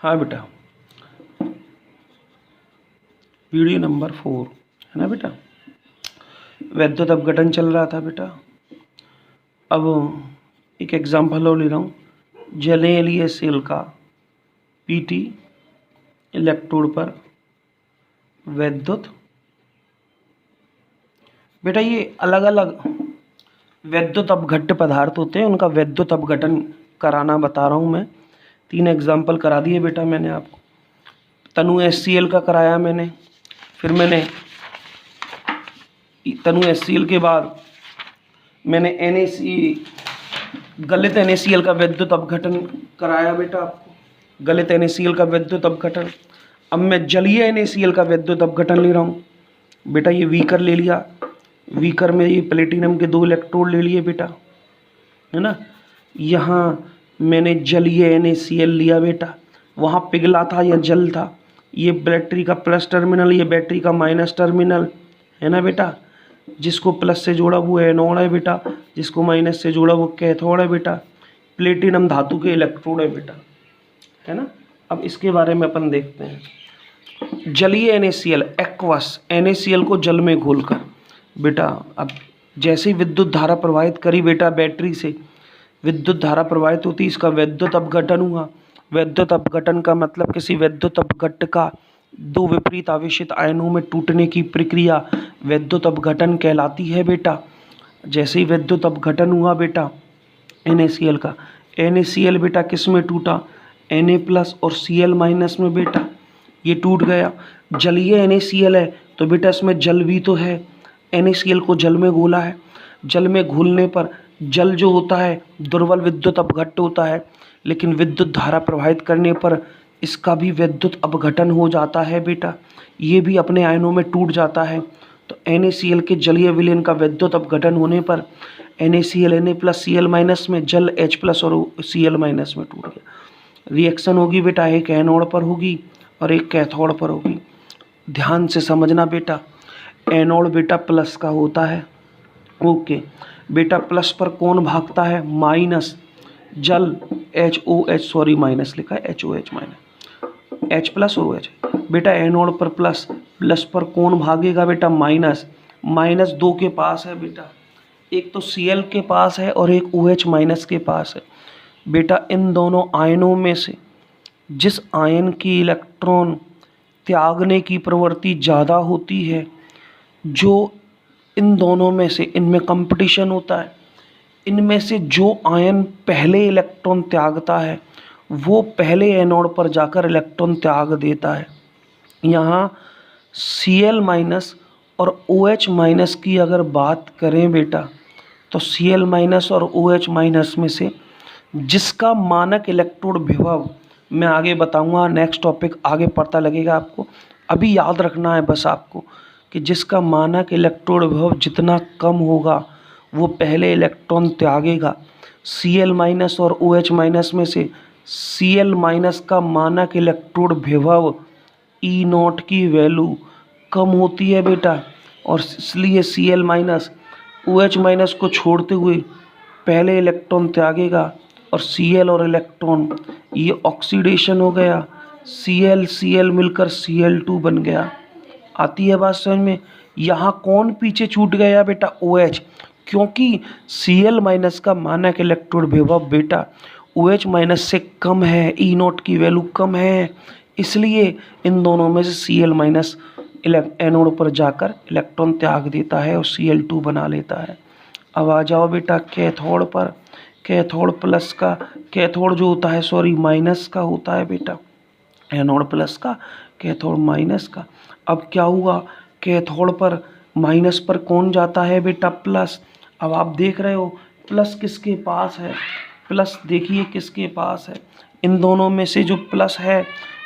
हाँ बेटा, video number 4 है ना बेटा। वैद्युत अपघटन चल रहा था बेटा। अब एक एग्जाम्पल और ले रहा हूँ, जलीय सेल का पीटी इलेक्ट्रोड पर वैद्युत। बेटा ये अलग अलग वैद्युत अपघट्य पदार्थ होते हैं, उनका वैद्युत अपघटन कराना बता रहा हूँ मैं। 3 एग्जाम्पल करा दिए बेटा मैंने आपको। तनु HCl का कराया मैंने, फिर मैंने तनु HCl के बाद मैंने गलित NaCl का वैद्युत अपघटन कराया बेटा आपको, गलित NaCl का वैद्युत अपघटन। अब मैं जलीय NaCl का वैद्युत अपघटन ले रहा हूँ बेटा। ये वीकर ले लिया, वीकर में ये प्लेटिनम के 2 इलेक्ट्रोड ले लिए बेटा, है ना। यहाँ मैंने जलीय NaCl लिया बेटा, वहाँ पिघला था या जल था। ये बैटरी का प्लस टर्मिनल, ये बैटरी का माइनस टर्मिनल, है ना बेटा। जिसको प्लस से जोड़ा वो एनोड है बेटा, जिसको माइनस से जोड़ा वो कैथोड है बेटा। प्लेटिनम धातु के इलेक्ट्रोड है बेटा, है ना। अब इसके बारे में अपन देखते हैं। जलीय NaCl एक्वस NaCl को जल में घोलकर बेटा, अब जैसे ही विद्युत धारा प्रवाहित करी बेटा, बैटरी से विद्युत धारा प्रवाहित होती, इसका वैद्युत अपघटन हुआ। वैद्युत अपघटन का मतलब किसी वैद्युत अपघट्य का 2 विपरीत आवेशित आयनों में टूटने की प्रक्रिया वैद्युत अपघटन कहलाती है बेटा। जैसे ही वैद्युत अपघटन हुआ बेटा NaCl का, NaCl बेटा किस में टूटा, Na+ और Cl- में बेटा, ये टूट गया। जलीय NaCl है तो बेटा इसमें जल भी तो है, NaCl को जल में घोला है। जल में घुलने पर जल जो होता है दुर्बल विद्युत अपघट्य होता है, लेकिन विद्युत धारा प्रवाहित करने पर इसका भी विद्युत अपघटन हो जाता है बेटा, ये भी अपने आयनों में टूट जाता है। तो NaCl के जलीय विलयन का विद्युत अपघटन होने पर NaCl Na+ Cl- में, जल H+ और Cl- में टूट गया। रिएक्शन होगी बेटा, एक एनोड पर होगी और एक कैथोड पर होगी। ध्यान से समझना बेटा, एनोड बेटा प्लस का होता है, ओके बेटा। प्लस पर कौन भागता है, माइनस जल HOH, सॉरी माइनस लिखा है, HOH माइनस, H+ और OH बेटा। एनोड पर प्लस, प्लस पर कौन भागेगा बेटा, माइनस। माइनस 2 के पास है बेटा, एक तो Cl के पास है और एक OH- के पास है बेटा। इन दोनों आयनों में से जिस आयन की इलेक्ट्रॉन त्यागने की प्रवृत्ति ज़्यादा होती है, जो इन दोनों में से, इनमें कंपटीशन होता है, इनमें से जो आयन पहले इलेक्ट्रॉन त्यागता है वो पहले एनोड पर जाकर इलेक्ट्रॉन त्याग देता है। यहाँ Cl- और OH- की अगर बात करें बेटा, तो Cl- और OH- में से जिसका मानक इलेक्ट्रोड विभव, मैं आगे बताऊंगा, नेक्स्ट टॉपिक आगे पता लगेगा आपको। अभी याद रखना है बस आपको कि जिसका मानक इलेक्ट्रोड विभव जितना कम होगा वो पहले इलेक्ट्रॉन त्यागेगा। Cl- और OH- में से Cl- का मानक इलेक्ट्रोड विभव E0 की वैल्यू कम होती है बेटा, और इसलिए Cl- OH- को छोड़ते हुए पहले इलेक्ट्रॉन त्यागेगा। और Cl और इलेक्ट्रॉन ये ऑक्सीडेशन हो गया, Cl मिलकर Cl2 बन गया। आती है बात समझ में। यहाँ कौन पीछे छूट गया बेटा, OH, क्योंकि Cl- का मानक इलेक्ट्रोड विभव बेटा OH- से कम है, E0 की वैल्यू कम है, इसलिए इन दोनों में से Cl- एनोड पर जाकर इलेक्ट्रॉन त्याग देता है और Cl2 बना लेता है। अब आ जाओ बेटा कैथोड पर। कैथोड प्लस का, कैथोड जो होता है सॉरी माइनस का होता है बेटा, एनोड प्लस का, कैथोड माइनस का। अब क्या हुआ, कैथोड पर माइनस पर कौन जाता है बेटा, प्लस। अब आप देख रहे हो प्लस किसके पास है, प्लस देखिए किसके पास है। इन दोनों में से जो प्लस है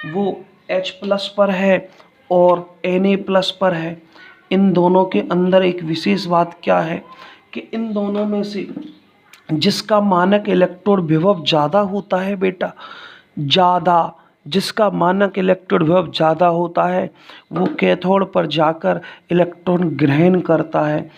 वो H+ पर है और Na+ पर है। इन दोनों के अंदर एक विशेष बात क्या है कि इन दोनों में से जिसका मानक इलेक्ट्रोड विभव ज़्यादा होता है बेटा, ज़्यादा, जिसका मानक इलेक्ट्रोड विभव ज़्यादा होता है वो कैथोड पर जाकर इलेक्ट्रॉन ग्रहण करता है।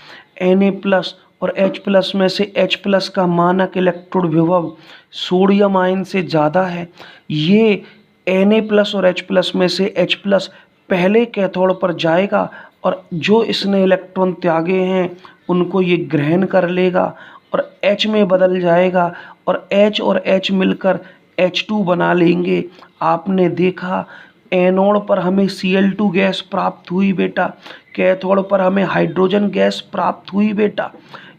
Na+ और H+ में से H+ का मानक इलेक्ट्रोड विभव सोडियम आयन से ज़्यादा है। ये Na+ और H+ में से H+ पहले कैथोड पर जाएगा और जो इसने इलेक्ट्रॉन त्यागे हैं उनको ये ग्रहण कर लेगा और H में बदल जाएगा और H और H मिलकर H2 बना लेंगे। आपने देखा एनोड पर हमें Cl2 गैस प्राप्त हुई बेटा, कैथोड पर हमें हाइड्रोजन गैस प्राप्त हुई बेटा।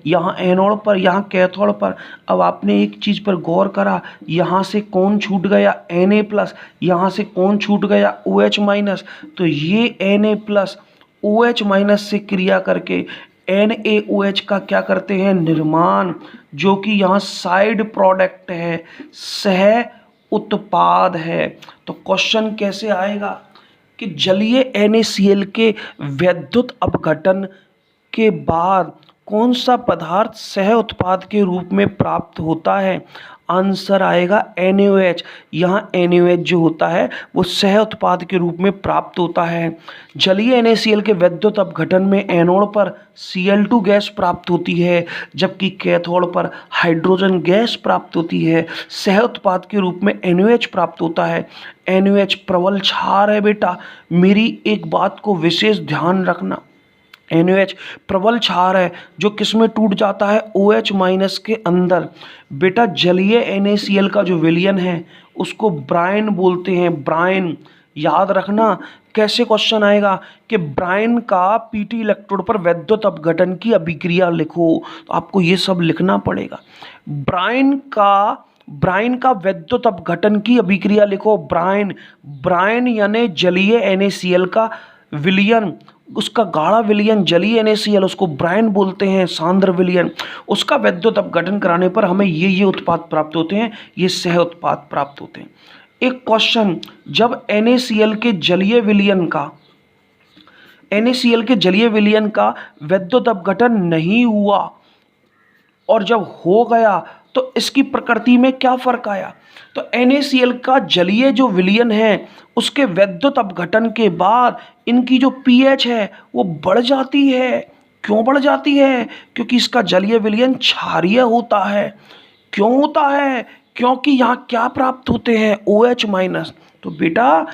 यहाँ एनोड पर, यहाँ कैथोड पर। अब आपने एक चीज़ पर गौर करा, यहाँ से कौन छूट गया Na+, यहाँ से कौन छूट गया OH-। तो ये Na+ OH- से क्रिया करके NaOH का क्या करते हैं, निर्माण, जो कि यहाँ साइड प्रोडक्ट है, सह उत्पाद है। तो क्वेश्चन कैसे आएगा कि जलीय NaCl के वैद्युत अपघटन के बाद कौन सा पदार्थ सह उत्पाद के रूप में प्राप्त होता है। आंसर आएगा NaOH। यहाँ NaOH जो होता है वो सह उत्पाद के रूप में प्राप्त होता है। जलीय NaCl के वैद्युत अपघटन में एनोड पर Cl2 गैस प्राप्त होती है, जबकि कैथोड पर हाइड्रोजन गैस प्राप्त होती है। सह उत्पाद के रूप में NaOH प्राप्त होता है। NaOH प्रबल क्षार है बेटा, मेरी एक बात को विशेष ध्यान रखना। NaOH प्रबल क्षार है जो किसमें टूट जाता है, OH- के अंदर। बेटा जलीय NaCl का जो विलयन है उसको ब्राइन बोलते हैं, ब्राइन। याद रखना कैसे क्वेश्चन आएगा कि ब्राइन का Pt इलेक्ट्रोड पर वैद्युत अपघटन की अभिक्रिया लिखो, तो आपको ये सब लिखना पड़ेगा। ब्राइन का वैद्युत अपघटन की अभिक्रिया लिखो, ब्राइन यानी जलीय NaCl का विलयन, उसका गाढ़ा विलयन जलीय NaCl, उसको ब्राइन बोलते हैं, सांद्र विलयन। उसका वैद्युत अपघटन कराने पर हमें ये उत्पाद प्राप्त होते हैं, ये सह उत्पाद प्राप्त होते हैं। एक क्वेश्चन, जब NaCl के जलीय विलयन का वैद्युत अपघटन नहीं हुआ और जब हो गया तो इसकी प्रकृति में क्या फर्क आया। तो NaCl का जलीय जो विलयन है उसके वैद्युत अपघटन के बाद इनकी जो pH है वो बढ़ जाती है। क्यों बढ़ जाती है? क्योंकि इसका जलीय विलयन क्षारीय होता है। क्यों होता है? क्योंकि यहाँ क्या प्राप्त होते हैं, OH-। तो बेटा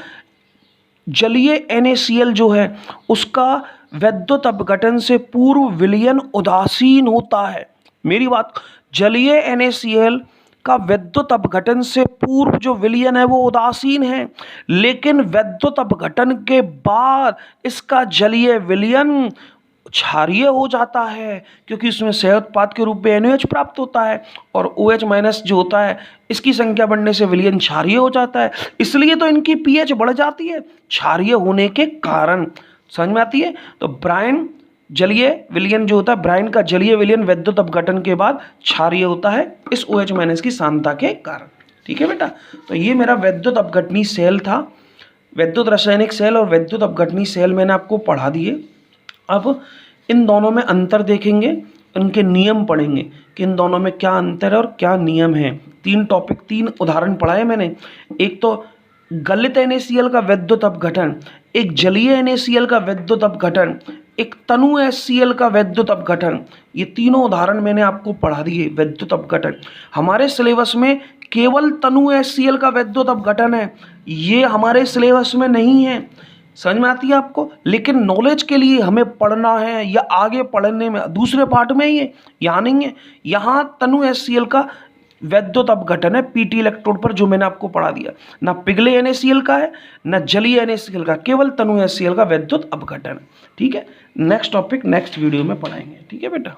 जलीय NaCl जो है उसका वैद्युत अपघटन से पूर्व विलयन उदासीन होता है। मेरी बात, जलीय NaCl का वैद्युत अपघटन से पूर्व जो विलयन है वो उदासीन है, लेकिन वैद्युत अपघटन के बाद इसका जलीय विलयन क्षारीय हो जाता है, क्योंकि इसमें सह उत्पाद के रूप में NaOH प्राप्त होता है और OH- जो होता है इसकी संख्या बढ़ने से विलयन क्षारीय हो जाता है। इसलिए तो इनकी pH बढ़ जाती है क्षारीय होने के कारण। समझ में आती है? तो ब्राइन जलीय विलयन जो होता है, ब्राइन का जलीय विलयन वैद्युत अपघटन के बाद क्षारीय होता है इस OH- की सांद्रता के कारण। ठीक है बेटा, तो ये मेरा वैद्युत अपघटनी सेल था। वैद्युत रासायनिक सेल और वैद्युत अपघटनी सेल मैंने आपको पढ़ा दिए। अब इन दोनों में अंतर देखेंगे, उनके नियम पढ़ेंगे कि इन दोनों में क्या अंतर है और क्या नियम है। 3 उदाहरण पढ़ाए मैंने। एक तो गलित NaCl का वैद्युत अपघटन, एक जलीय NaCl का वैद्युत अपघटन, एक तनु HCl का वैद्युत अपघटन। ये तीनों उदाहरण मैंने आपको पढ़ा दिए वैद्युत अपघटन। हमारे सिलेबस में केवल तनु HCl का वैद्युत अपघटन है, ये हमारे सिलेबस में नहीं है। समझ में आती है आपको? लेकिन नॉलेज के लिए हमें पढ़ना है या आगे पढ़ने में दूसरे पार्ट में ये यहाँ नहीं है। यहाँ तनु HCl का वैद्युत अपघटन है Pt इलेक्ट्रोड पर, जो मैंने आपको पढ़ा दिया। ना पिघले NaCl का है ना जलीय NaCl का, केवल तनु HCl का वैद्युत अपघटन है। ठीक है, नेक्स्ट टॉपिक नेक्स्ट वीडियो में पढ़ाएंगे। ठीक है बेटा।